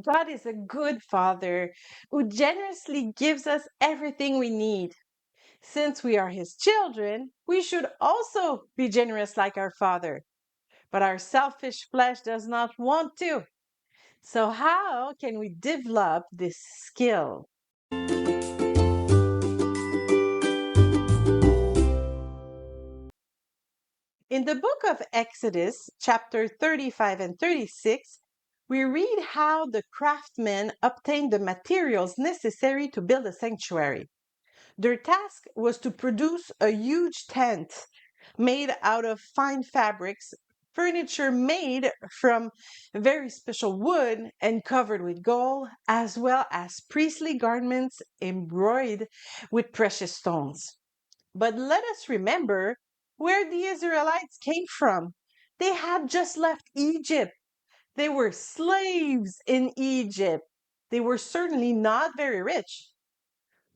God is a good father who generously gives us everything we need. Since we are his children, we should also be generous like our father. But our selfish flesh does not want to. So, how can we develop this skill? In the book of Exodus, chapter 35 and 36, we read how the craftsmen obtained the materials necessary to build a sanctuary. Their task was to produce a huge tent made out of fine fabrics, furniture made from very special wood and covered with gold, as well as priestly garments embroidered with precious stones. But let us remember where the Israelites came from. They had just left Egypt. They were slaves in Egypt. They were certainly not very rich.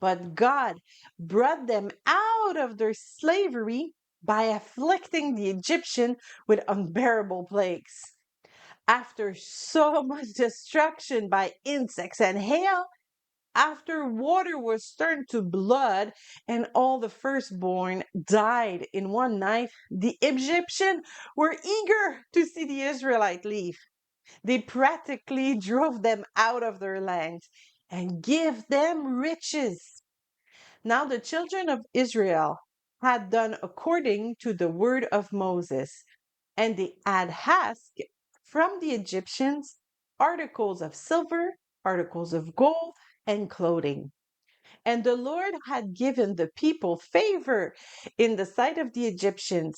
But God brought them out of their slavery by afflicting the Egyptian with unbearable plagues. After so much destruction by insects and hail, after water was turned to blood and all the firstborn died in one night, the Egyptians were eager to see the Israelite leave. They practically drove them out of their land and gave them riches. Now the children of Israel had done according to the word of Moses, and they had asked from the Egyptians articles of silver, articles of gold, and clothing. And the Lord had given the people favor in the sight of the Egyptians,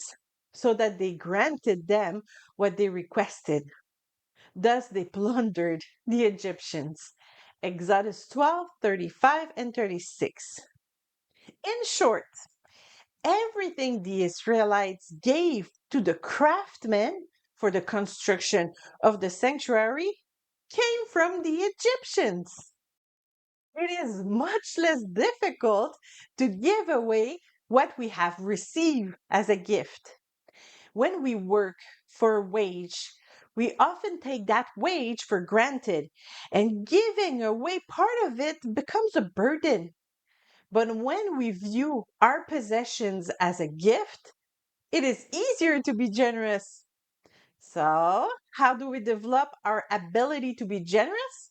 so that they granted them what they requested. Thus they plundered the Egyptians. Exodus 12:35 and 36. In short, everything the Israelites gave to the craftsmen for the construction of the sanctuary came from the Egyptians. It is much less difficult to give away what we have received as a gift. When we work for a wage, we often take that wage for granted, and giving away part of it becomes a burden. But when we view our possessions as a gift, it is easier to be generous. So, how do we develop our ability to be generous?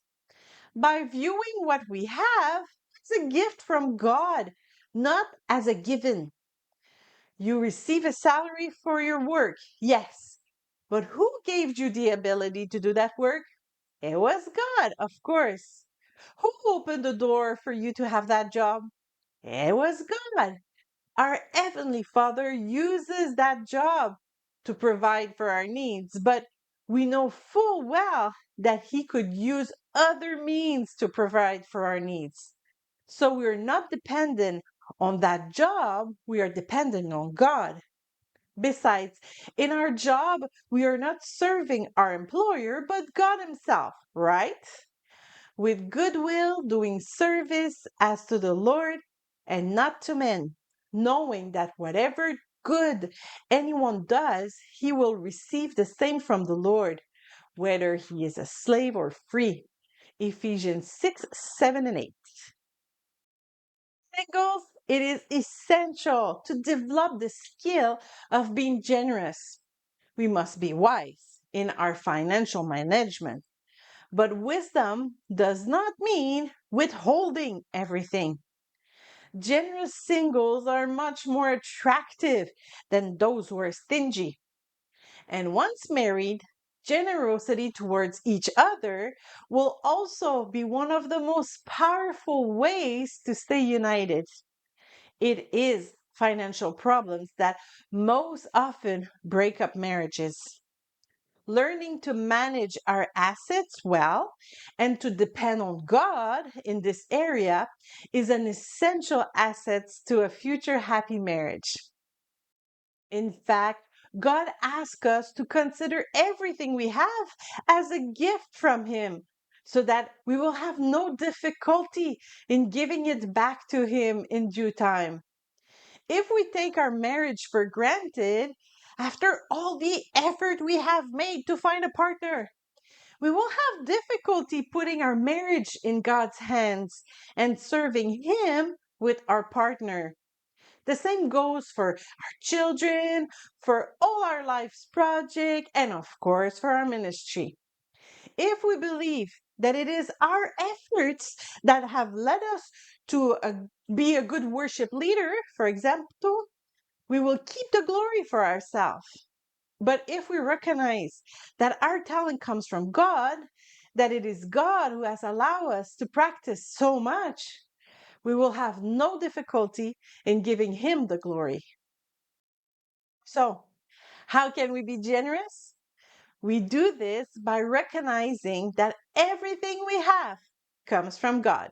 By viewing what we have as a gift from God, not as a given. You receive a salary for your work, yes. But who gave you the ability to do that work? It was God, of course. Who opened the door for you to have that job? It was God. Our Heavenly Father uses that job to provide for our needs, but we know full well that He could use other means to provide for our needs. So we're not dependent on that job, we are dependent on God. Besides, in our job, we are not serving our employer, but God Himself, right? With goodwill, doing service as to the Lord and not to men, knowing that whatever good anyone does, he will receive the same from the Lord, whether he is a slave or free. Ephesians 6, 7, and 8. Singles, it is essential to develop the skill of being generous. We must be wise in our financial management. But wisdom does not mean withholding everything. Generous singles are much more attractive than those who are stingy. And once married, generosity towards each other will also be one of the most powerful ways to stay united. It is financial problems that most often break up marriages. Learning to manage our assets well and to depend on God in this area is an essential asset to a future happy marriage. In fact, God asks us to consider everything we have as a gift from Him so that we will have no difficulty in giving it back to Him in due time. If we take our marriage for granted, after all the effort we have made to find a partner, We will have difficulty putting our marriage in God's hands and serving Him with our partner. The same goes for our children, for all our life's project, and of course for our ministry. If we believe that it is our efforts that have led us to be a good worship leader, for example, we will keep the glory for ourselves. But if we recognize that our talent comes from God, that it is God who has allowed us to practice so much, we will have no difficulty in giving Him the glory. So, how can we be generous? We do this by recognizing that everything we have comes from God.